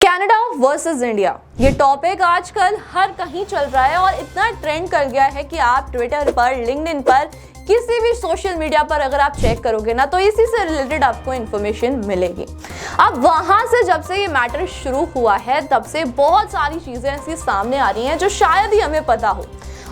Canada versus India, ये topic आजकल हर कहीं चल रहा है और इतना ट्रेंड कर गया है कि आप ट्विटर पर, लिंक्डइन पर, किसी भी सोशल मीडिया पर अगर आप चेक करोगे ना तो इसी से रिलेटेड आपको इन्फॉर्मेशन मिलेगी। अब वहां से जब से ये मैटर शुरू हुआ है तब से बहुत सारी चीजें ऐसी सामने आ रही हैं जो शायद ही हमें पता हो,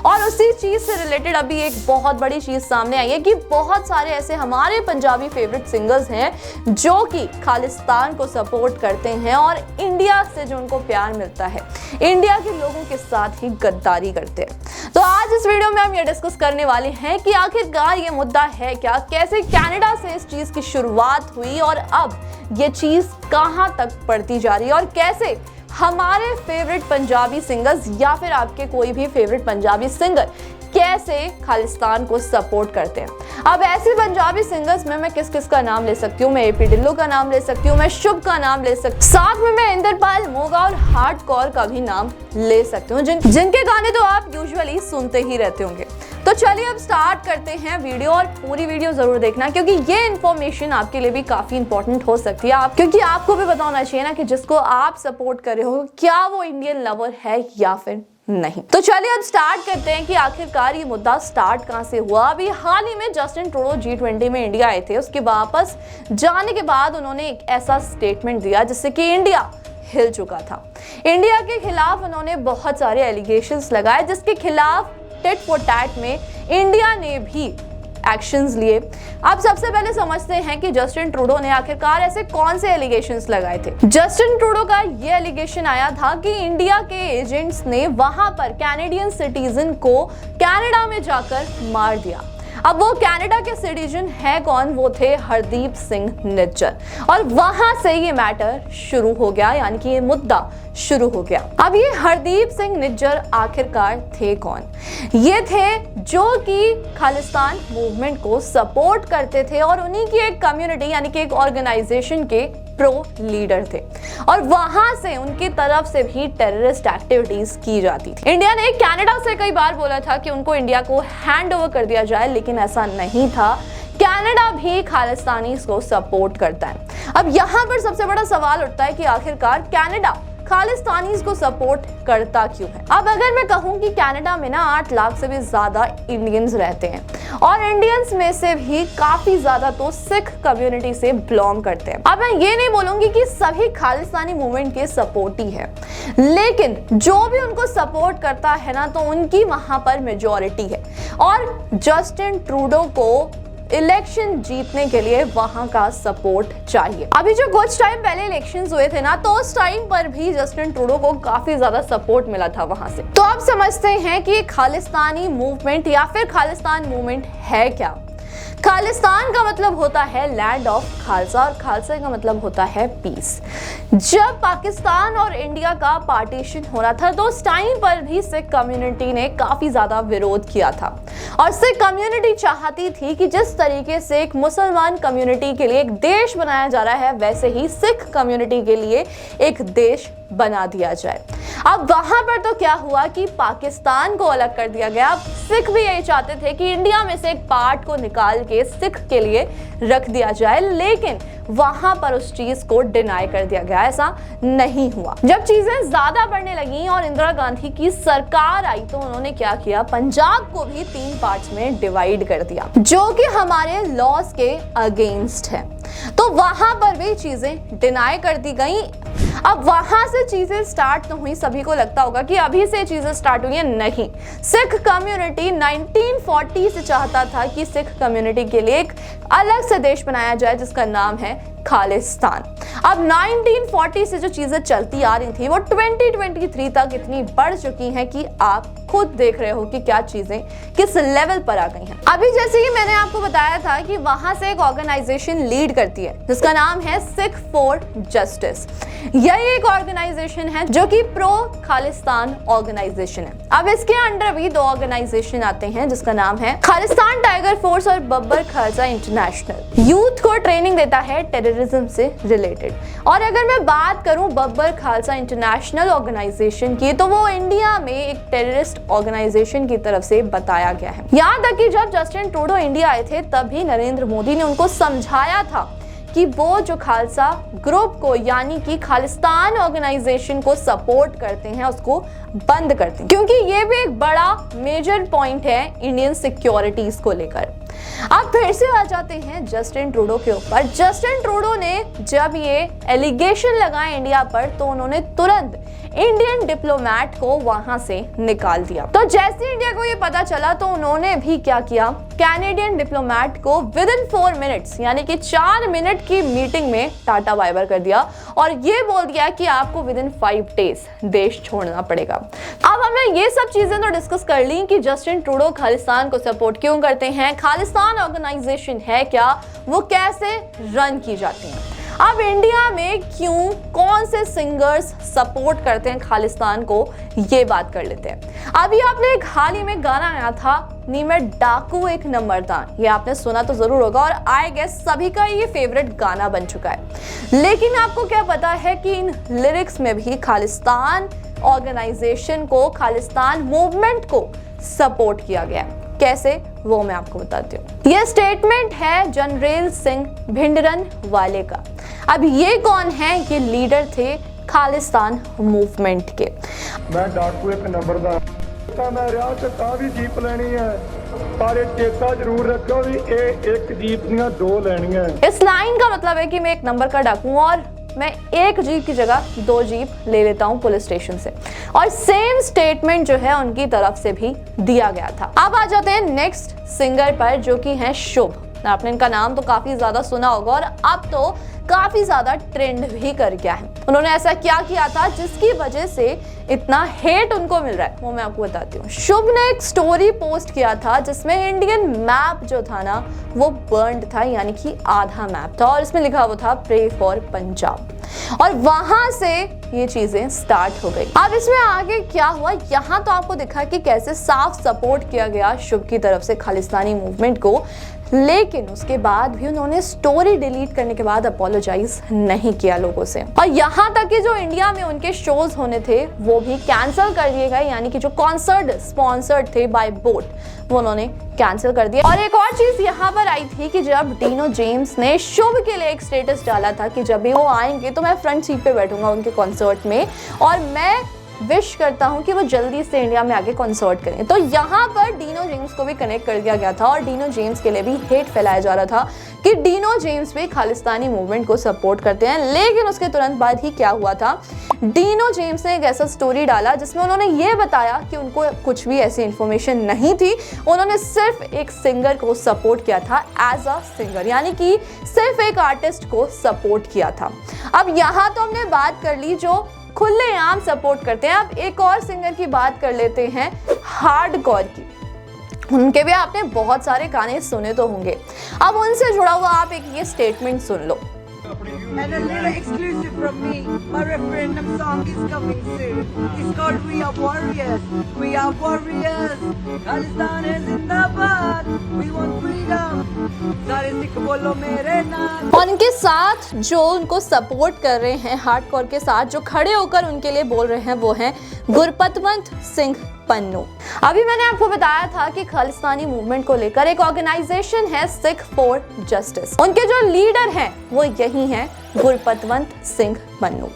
और उसी चीज से रिलेटेड अभी एक बहुत बड़ी चीज सामने आई है कि बहुत सारे ऐसे हमारे पंजाबी फेवरेट सिंगर्स हैं जो कि खालिस्तान को सपोर्ट करते हैं और इंडिया से जो उनको प्यार मिलता है इंडिया के लोगों के साथ ही गद्दारी करते हैं। तो आज इस वीडियो में हम ये डिस्कस करने वाले हैं कि आखिरकार ये मुद्दा है क्या, कैसे कनाडा से इस चीज की शुरुआत हुई और अब ये चीज कहां तक बढ़ती जा रही है, और कैसे हमारे फेवरेट पंजाबी सिंगर्स या फिर आपके कोई भी फेवरेट पंजाबी सिंगर कैसे खालिस्तान को सपोर्ट करते हैं। अब ऐसे पंजाबी सिंगर्स में मैं किस किस का नाम ले सकती हूँ, मैं एपी ढिल्लों का नाम ले सकती हूँ, मैं शुभ का नाम ले सकती हूँ, साथ में मैं इंद्रपाल मोगा और हार्डकोर का भी नाम ले सकती हूँ, जिनके गाने तो आप यूजुअली सुनते ही रहते होंगे। तो चलिए अब स्टार्ट करते हैं वीडियो, और पूरी वीडियो जरूर देखना क्योंकि ये इन्फॉर्मेशन आपके लिए भी काफी इंपॉर्टेंट हो सकती है, क्योंकि आपको भी पता होना चाहिए ना कि जिसको आप सपोर्ट कर रहे हो क्या वो इंडियन लवर है या फिर नहीं। तो चलिए अब स्टार्ट करते हैं कि आखिरकार ये मुद्दा स्टार्ट कहां से हुआ। अभी हाल ही में जस्टिन ट्रूडो G20 में इंडिया आए थे, उसके वापस जाने के बाद उन्होंने एक ऐसा स्टेटमेंट दिया जिससे कि इंडिया हिल चुका था। इंडिया के खिलाफ उन्होंने बहुत सारे एलिगेशंस लगाए जिसके खिलाफ टिट फॉर टैट में इंडिया ने भी एक्शंस लिए। अब सबसे पहले समझते हैं कि जस्टिन ट्रूडो ने आखिरकार ऐसे कौन से एलिगेशंस लगाए थे। जस्टिन ट्रूडो का ये एलिगेशन आया था कि इंडिया के एजेंट्स ने वहां पर कैनेडियन सिटीजन को कनाडा में जाकर मार दिया। अब वो कनाडा के सिटीजन है कौन, वो थे हरदीप सिंह निज्जर, और वहां से ये मैटर शुरू हो गया, यानी कि ये मुद्दा शुरू हो गया। अब ये हरदीप सिंह निज्जर आखिरकार थे कौन? ये थे जो कि खालिस्तान मूवमेंट को सपोर्ट करते थे और उन्हीं की एक कम्युनिटी यानी कि एक ऑर्गेनाइजेशन के प्रो लीडर थे, और वहां से उनकी तरफ से भी टेररिस्ट एक्टिविटीज की जाती थी। इंडिया ने कनाडा से कई बार बोला था कि उनको इंडिया को हैंड ओवर कर दिया जाए, लेकिन ऐसा नहीं था। कनाडा भी खालिस्तानीज को सपोर्ट करता है। अब यहाँ पर सबसे बड़ा सवाल उठता है कि आखिरकार कनाडा खालिस्तानीज को सपोर्ट करता क्यों है। अब अगर मैं कहूं कि कनाडा में ना 8 लाख से भी ज्यादा इंडियंस रहते हैं और इंडियंस में से भी काफी ज्यादा तो सिख कम्युनिटी से बिलोंग करते हैं। अब मैं ये नहीं बोलूंगी कि सभी खालिस्तानी मूवमेंट के सपोर्टी है, लेकिन जो भी उनको सपोर्ट करता है ना तो उनकी वहां पर मेजॉरिटी है, और जस्टिन ट्रूडो को इलेक्शन जीतने के लिए वहां का सपोर्ट चाहिए। अभी जो कुछ टाइम पहले इलेक्शंस हुए थे ना तो उस टाइम पर भी जस्टिन ट्रूडो को काफी ज्यादा सपोर्ट मिला था वहां से। तो अब समझते हैं कि खालिस्तानी मूवमेंट या फिर खालिस्तान मूवमेंट है क्या। खालिस्तान का मतलब होता है लैंड ऑफ खालसा, और खालसा का मतलब होता है पीस। जब पाकिस्तान और इंडिया का पार्टीशन हो रहा था तो उस टाइम पर भी सिख कम्युनिटी ने काफी ज्यादा विरोध किया था, और सिख कम्युनिटी चाहती थी कि जिस तरीके से एक मुसलमान कम्युनिटी के लिए एक देश बनाया जा रहा है वैसे ही सिख कम्युनिटी के लिए एक देश बना दिया जाए। अब वहां पर तो क्या हुआ कि पाकिस्तान को अलग कर दिया गया। अब सिख भी यही चाहते थे कि इंडिया में से एक पार्ट को निकाल के सिख के लिए रख दिया जाए, लेकिन वहां पर उस चीज को डिनाई कर दिया गया, ऐसा नहीं हुआ। जब चीजें ज्यादा बढ़ने लगी और इंदिरा गांधी की सरकार आई तो उन्होंने क्या किया, पंजाब को भी 3 पार्ट्स में डिवाइड कर दिया जो कि हमारे लॉज के अगेंस्ट है। तो वहां पर भी चीजें डिनाई कर दी गई। अब वहां से चीजें स्टार्ट तो हुई, सभी को लगता होगा कि अभी से चीजें स्टार्ट हुई है, नहीं। सिख कम्युनिटी 1940 से चाहता था कि सिख कम्युनिटी के लिए एक अलग से देश बनाया जाए जिसका नाम है खालिस्तान। अब 1940 से जो चीजें चलती आ रही थी वो 2023 तक इतनी बढ़ चुकी हैं कि आप खुद देख रहे हो कि क्या चीजें किस लेवल पर आ गई हैं। अभी जैसे कि मैंने आपको बताया था कि वहां से एक ऑर्गेनाइजेशन लीड करती है जिसका नाम है सिख फॉर जस्टिस। यह एक ऑर्गेनाइजेशन है जो कि प्रो खालिस्तान ऑर्गेनाइजेशन है। अब इसके अंडर भी 2 ऑर्गेनाइजेशन आते हैं जिसका नाम है खालिस्तान टाइगर फोर्स और बब्बर खालसा इंटरनेशनल। यूथ को ट्रेनिंग देता है टेररिज्म से रिलेटेड। और अगर मैं बात करूं बब्बर खालसा इंटरनेशनल ऑर्गेनाइजेशन की, तो वो इंडिया में एक टेररिस्ट ऑर्गेनाइजेशन की तरफ से बताया गया है। याद है कि जब जस्टिन ट्रूडो इंडिया आए थे तब भी नरेंद्र मोदी ने उनको समझाया था कि वो जो खालसा ग्रुप को यानी कि खालिस्तान ऑर्गेनाइजेशन को सपोर्ट करते हैं उसको बंद करते हैं, क्योंकि ये भी एक बड़ा मेजर पॉइंट है इंडियन सिक्योरिटीज को लेकर। अब फिर से आ जाते हैं जस्टिन ट्रूडो के ऊपर। जस्टिन ट्रूडो ने जब ये एलिगेशन लगाए इंडिया पर तो उन्होंने तुरंत इंडियन डिप्लोमेट को वहां से निकाल दिया। तो जैसे इंडिया को ये पता चला तो उन्होंने भी क्या किया, कैनेडियन डिप्लोमेट को विद इन 4 मिनट्स यानी कि 4 मिनट की मीटिंग में टाटा बाय बाय कर दिया और ये बोल दिया कि आपको विद इन 5 डेज देश छोड़ना पड़ेगा। अब हमने ये सब चीजें तो डिस्कस कर ली कि जस्टिन ट्रूडो खालिस्तान को सपोर्ट क्यों करते हैं, खालिस्तान ऑर्गेनाइजेशन है क्या, वो कैसे रन की जाती है। अब इंडिया में क्यों, कौन से सिंगर्स सपोर्ट करते हैं खालिस्तान को, ये बात कर लेते हैं। अभी आपने एक हाल ही में गाना आया था नी में डाकू एक नंबर था, ये आपने सुना तो जरूर होगा और आई गेस सभी का ये फेवरेट गाना बन चुका है। लेकिन आपको क्या पता है कि इन लिरिक्स में भी खालिस्तान ऑर्गेनाइजेशन को, खालिस्तान मूवमेंट को सपोर्ट किया गया है। कैसे, वो मैं आपको बताती हूँ। ये स्टेटमेंट है जनरल सिंह भिंडरन वाले का। अब ये कौन है, ये लीडर थे खालिस्तान मूवमेंट के। मैं डाकू एक नंबर दा मैं रिया ते तां भी जीप लेनी है, पर चेता जरूर रखो भी एक जीप दियां 2 लेनियां। इस लाइन का मतलब है कि मैं एक नंबर का डाकू हूं और मैं एक जीप की जगह 2 जीप ले लेता हूं पुलिस स्टेशन से। और सेम स्टेटमेंट जो है उनकी तरफ से भी दिया गया था। अब आ जाते हैं नेक्स्ट सिंगर पर जो कि है शुभ। आपने इनका नाम तो काफी ज्यादा सुना होगा और अब तो काफी ज्यादा ट्रेंड भी कर गया है। उन्होंने ऐसा क्या किया था जिसकी वजह से इतना हेट उनको मिल रहा है, वो मैं आपको बताती हूँ। शुभ ने एक स्टोरी पोस्ट किया था जिसमें इंडियन मैप जो था ना वो बर्न्ड था, यानी कि आधा मैप था और इसमें लिखा हुआ था प्रे फॉर पंजाब। और वहां से ये चीजें स्टार्ट हो गई। अब इसमें आगे क्या हुआ, यहाँ तो आपको दिखा कि कैसे साफ सपोर्ट किया गया शुभ की तरफ से खालिस्तानी मूवमेंट को, लेकिन उसके बाद भी उन्होंने स्टोरी डिलीट करने के बाद अपोलोजाइज नहीं किया लोगों से। और यहाँ तक कि जो इंडिया में उनके शोज होने थे वो भी कैंसिल कर दिए गए, यानी कि जो कॉन्सर्ट स्पॉन्सर्ड थे बाय बोट वो उन्होंने कैंसिल कर दिया। और एक और चीज यहाँ पर आई थी कि जब डीनो जेम्स ने शुभ के लिए एक स्टेटस डाला था कि जब भी वो आएंगे तो मैं फ्रंट सीट पे बैठूंगा उनके कॉन्सर्ट में और मैं विश करता हूं कि वो जल्दी से इंडिया में आके कॉन्सर्ट करें। तो यहाँ पर डीनो जेम्स को भी कनेक्ट कर दिया गया था और डीनो जेम्स के लिए भी हेट फैलाया जा रहा था कि डीनो जेम्स भी खालिस्तानी मूवमेंट को सपोर्ट करते हैं। लेकिन उसके तुरंत बाद ही क्या हुआ था, डीनो जेम्स ने एक ऐसा स्टोरी डाला जिसमें उन्होंने ये बताया कि उनको कुछ भी ऐसी इंफॉर्मेशन नहीं थी, उन्होंने सिर्फ एक सिंगर को सपोर्ट किया था एज अ सिंगर, यानी कि सिर्फ एक आर्टिस्ट को सपोर्ट किया था। अब यहाँ तो हमने बात कर ली जो खुलेआम सपोर्ट करते हैं। अब एक और सिंगर की बात कर लेते हैं हार्डकोर की। उनके भी आपने बहुत सारे गाने सुने तो होंगे। अब उनसे जुड़ा हुआ आप एक ये statement soon low. And a little exclusive from me, my referendum song is coming soon. It's called We Are Warriors. We are warriors. Khalistan is zindabad. We want freedom. सारे सिख बोलो मेरे नाम। और इनके साथ जो उनको सपोर्ट कर रहे हैं, हार्डकोर के साथ जो खड़े होकर उनके लिए बोल रहे हैं वो हैं गुरपतवंत सिंह पन्नू। अभी मैंने आपको बताया था कि खालिस्तानी मूवमेंट को लेकर एक ऑर्गेनाइजेशन है सिख फॉर जस्टिस। उनके जो लीडर हैं वो यही हैं गुरपतवंत सिंह पन्नू।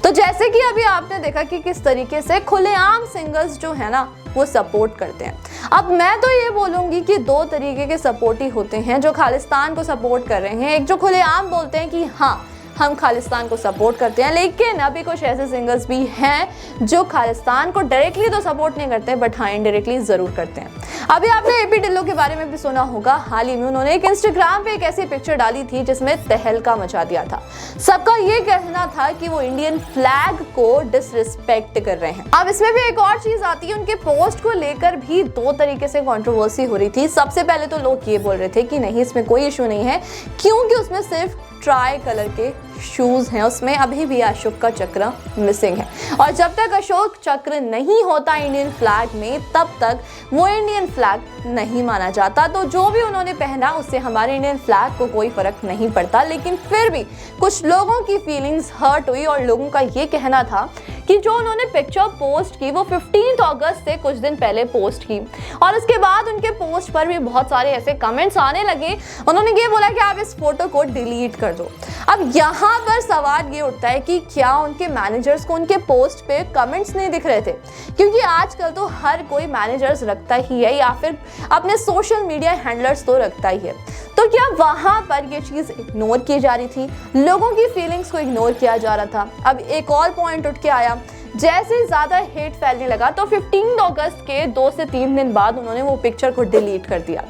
तो जैसे कि अभी आपने देखा कि किस तरीके से खुलेआम सिंगर्स जो है ना वो सपोर्ट करते हैं। अब मैं तो ये बोलूंगी कि 2 तरीके के सपोर्टी होते हैं जो खालिस्तान को सपोर्ट कर रहे हैं। एक जो खुलेआम बोलते हैं कि हाँ हम खालिस्तान को सपोर्ट करते हैं, लेकिन अभी कुछ ऐसे सिंगर्स भी हैं जो खालिस्तान को डायरेक्टली तो सपोर्ट नहीं करते बट हाँ इनडायरेक्टली जरूर करते हैं। अभी आपने एपी ढिल्लों के बारे में भी सुना होगा। हाल ही में उन्होंने एक इंस्टाग्राम पे एक ऐसी पिक्चर डाली थी जिसमें तहलका मचा दिया था। सबका ये कहना था कि वो इंडियन फ्लैग को डिसरिस्पेक्ट कर रहे हैं। अब इसमें भी एक और चीज आती है, उनके पोस्ट को लेकर भी 2 तरीके से कंट्रोवर्सी हो रही थी। सबसे पहले तो लोग ये बोल रहे थे कि नहीं इसमें कोई इशू नहीं है क्योंकि उसमें सिर्फ ट्राई कलर के शूज हैं, उसमें अभी भी अशोक का चक्र मिसिंग है और जब तक अशोक चक्र नहीं होता इंडियन फ्लैग में तब तक वो इंडियन फ्लैग नहीं माना जाता। तो जो भी उन्होंने पहना उससे हमारे इंडियन फ्लैग को कोई फर्क नहीं पड़ता, लेकिन फिर भी कुछ लोगों की फीलिंग्स हर्ट हुई और लोगों का ये कहना था कि जो उन्होंने पिक्चर पोस्ट की वो 15 अगस्त से कुछ दिन पहले पोस्ट की, और उसके बाद उनके पोस्ट पर भी बहुत सारे ऐसे कमेंट्स आने लगे। उन्होंने ये बोला कि आप इस फोटो को डिलीट कर दो। अब यहाँ पर सवाल ये उठता है कि क्या उनके मैनेजर्स को उनके पोस्ट पे कमेंट्स नहीं दिख रहे थे? क्योंकि आजकल तो हर कोई मैनेजर्स रखता ही है या फिर अपने सोशल मीडिया हैंडलर्स तो रखता ही है। तो क्या वहां पर ये चीज इग्नोर की जा रही थी, लोगों की फीलिंग्स को इग्नोर किया जा रहा था? अब एक और पॉइंट उठ के आया, जैसे ज्यादा हेट फैलने लगा तो 15 अगस्त के 2 से 3 दिन बाद उन्होंने वो पिक्चर को डिलीट कर दिया।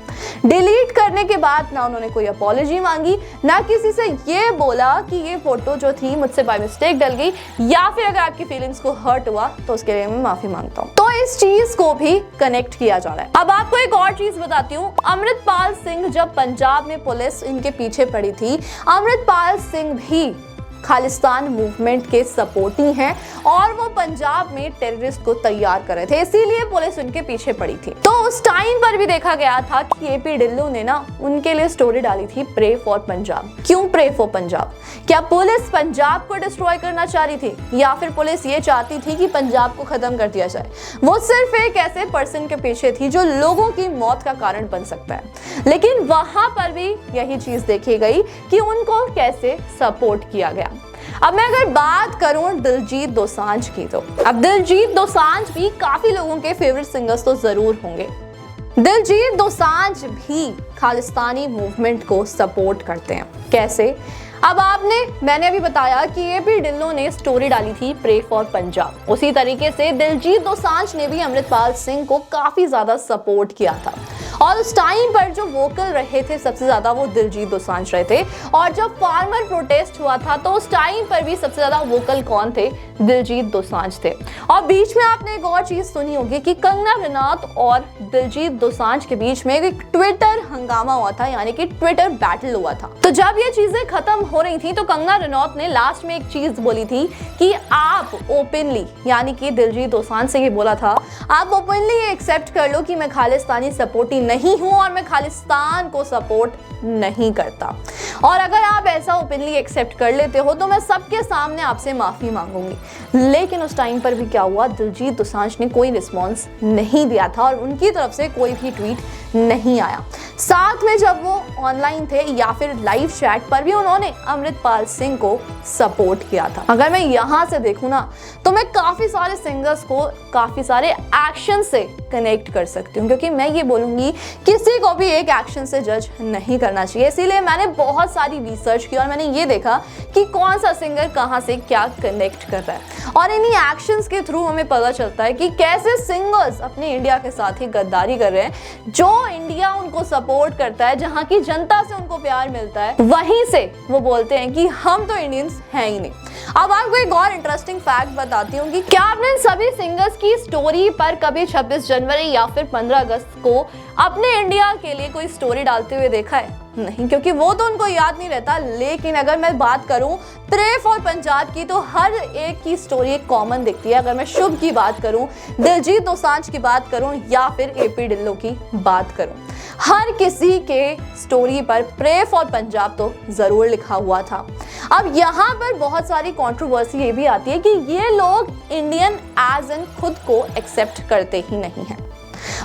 डिलीट करने के बाद ना उन्होंने कोई अपॉलॉजी मांगी, ना किसी से ये बोला कि ये फोटो जो थी मुझसे बाय मिस्टेक डल गई, या फिर अगर आपकी फीलिंग्स को हर्ट हुआ तो उसके लिए मैं माफी मांगता हूँ। तो इस चीज को भी कनेक्ट किया जा रहा है। अब आपको एक और चीज बताती हूँ, अमृतपाल सिंह जब पंजाब में पुलिस इनके पीछे पड़ी थी, अमृतपाल सिंह भी खालिस्तान मूवमेंट के सपोर्टी हैं और वो पंजाब में टेररिस्ट को तैयार कर रहे थे, इसीलिए पुलिस उनके पीछे पड़ी थी। तो उस टाइम पर भी देखा गया था कि एपी ढिल्लों ने ना उनके लिए स्टोरी डाली थी, प्रे फॉर पंजाब। क्यों प्रे फॉर पंजाब? क्या पुलिस पंजाब को डिस्ट्रॉय करना चाह रही थी, या फिर पुलिस ये चाहती थी कि पंजाब को खत्म कर दिया जाए? वो सिर्फ एक ऐसे पर्सन के पीछे थी जो लोगों की मौत का कारण बन सकता है। लेकिन वहां पर भी यही चीज देखी गई कि उनको कैसे सपोर्ट किया गया। अब मैं अगर बात करूं दिलजीत दोसांझ की, तो अब दिलजीत दोसांझ भी काफी लोगों के फेवरेट सिंगर्स तो जरूर होंगे। दिलजीत दोसांझ भी खालिस्तानी मूवमेंट को सपोर्ट करते हैं। कैसे? अब मैंने अभी बताया कि एपी ढिल्लों ने स्टोरी डाली थी प्रे फॉर पंजाब, उसी तरीके से दिलजीत दोसांझ ने भी अमृतपाल सिंह को काफी ज्यादा सपोर्ट किया था, और उस टाइम पर जो वोकल रहे थे सबसे ज्यादा वो दिलजीत दोसांझ रहे थे। और जब फार्मर प्रोटेस्ट हुआ था तो उस टाइम पर भी सबसे ज्यादा वोकल कौन थे? दिलजीत दोसांझ थे। और बीच में आपने एक और चीज सुनी होगी कि कंगना रनौत और दिलजीत दोसांझ के बीच में एक ट्विटर हंगामा हुआ था, यानी कि ट्विटर बैटल हुआ था। तो जब ये चीजें खत्म हो रही थी तो कंगना रनौत ने लास्ट में एक चीज बोली थी कि आप ओपनली, यानी कि दिलजीत दोसांझ से ये बोला था, आप ओपनली एक्सेप्ट कर लो कि मैं खालिस्तानी सपोर्टी नहीं हूं और मैं खालिस्तान को सपोर्ट नहीं करता, और अगर आप ऐसा ओपनली एक्सेप्ट कर लेते हो तो मैं सबके सामने आपसे माफी मांगूंगी। लेकिन उस टाइम पर भी क्या हुआ? दिलजीत दोसांझ ने कोई रिस्पॉन्स नहीं दिया था और उनकी तरफ से कोई भी ट्वीट नहीं आया। साथ में जब वो ऑनलाइन थे या फिर लाइव चैट पर भी उन्होंने अमृतपाल सिंह को सपोर्ट किया था। अगर मैं यहाँ से देखूँ ना तो मैं काफी सारे सिंगर्स को काफी सारे एक्शन से कनेक्ट कर सकती हूँ, क्योंकि मैं ये बोलूंगी किसी को भी एक एक्शन से जज नहीं करना चाहिए। इसीलिए मैंने बहुत सारी रिसर्च की और मैंने ये देखा कि कौन सा सिंगर कहाँ से क्या कनेक्ट कर रहा है, और इन्हीं एक्शंस के थ्रू हमें पता चलता है कि कैसे सिंगर्स अपने इंडिया के साथ ही गद्दारी कर रहे हैं। जो इंडिया उनको सपोर्ट करता है, जहाँ की जनता से उनको प्यार मिलता है, वहीं से वो बोलते हैं कि हम तो इंडियंस हैं ही नहीं। अब आपको एक और इंटरेस्टिंग फैक्ट बताती हूँ कि क्या आपने सभी सिंगर्स की स्टोरी पर कभी 26 जनवरी या फिर 15 अगस्त को अपने इंडिया के लिए कोई स्टोरी डालते हुए देखा है? नहीं, क्योंकि वो तो उनको याद नहीं रहता। लेकिन अगर मैं बात करूं प्रे फॉर पंजाब की तो हर एक की स्टोरी एक कॉमन दिखती है। अगर मैं शुभ की बात करूं, दिलजीत दोसांझ की बात करूं या फिर एपी ढिल्लों की बात करूं, हर किसी के स्टोरी पर प्रे फॉर पंजाब तो जरूर लिखा हुआ था। अब यहाँ पर बहुत सारी कंट्रोवर्सी ये भी आती है कि ये लोग इंडियन एज एन खुद को एक्सेप्ट करते ही नहीं हैं,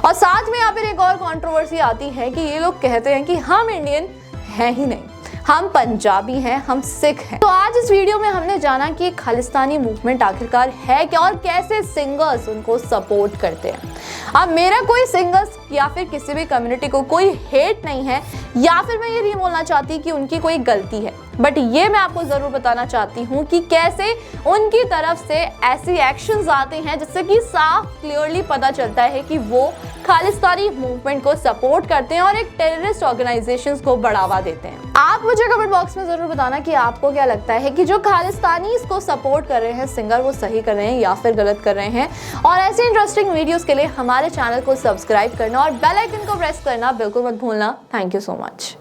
और साथ में यहाँ पर एक और कंट्रोवर्सी आती है कि ये लोग कहते हैं कि हम इंडियन हैं ही नहीं, हम पंजाबी हैं, हम सिख हैं। तो आज इस वीडियो में हमने जाना कि खालिस्तानी मूवमेंट आखिरकार है क्या और कैसे सिंगर्स उनको सपोर्ट करते हैं। अब मेरा कोई सिंगर्स या फिर किसी भी कम्युनिटी को कोई हेट नहीं है, या फिर मैं ये नहीं बोलना चाहती कि उनकी कोई गलती है, बट ये मैं आपको जरूर बताना चाहती हूँ कि कैसे उनकी तरफ से ऐसी एक्शंस आते हैं जिससे कि साफ क्लियरली पता चलता है कि वो खालिस्तानी मूवमेंट को सपोर्ट करते हैं और एक टेररिस्ट ऑर्गेनाइजेशंस को बढ़ावा देते हैं। आप मुझे कमेंट बॉक्स में जरूर बताना कि आपको क्या लगता है कि जो खालिस्तानी इसको सपोर्ट कर रहे हैं सिंगर, वो सही कर रहे हैं या फिर गलत कर रहे हैं। और ऐसे इंटरेस्टिंग वीडियोस के लिए हमारे चैनल को सब्सक्राइब करना और बेल आइकन को प्रेस करना बिल्कुल मत भूलना। Thank you so much.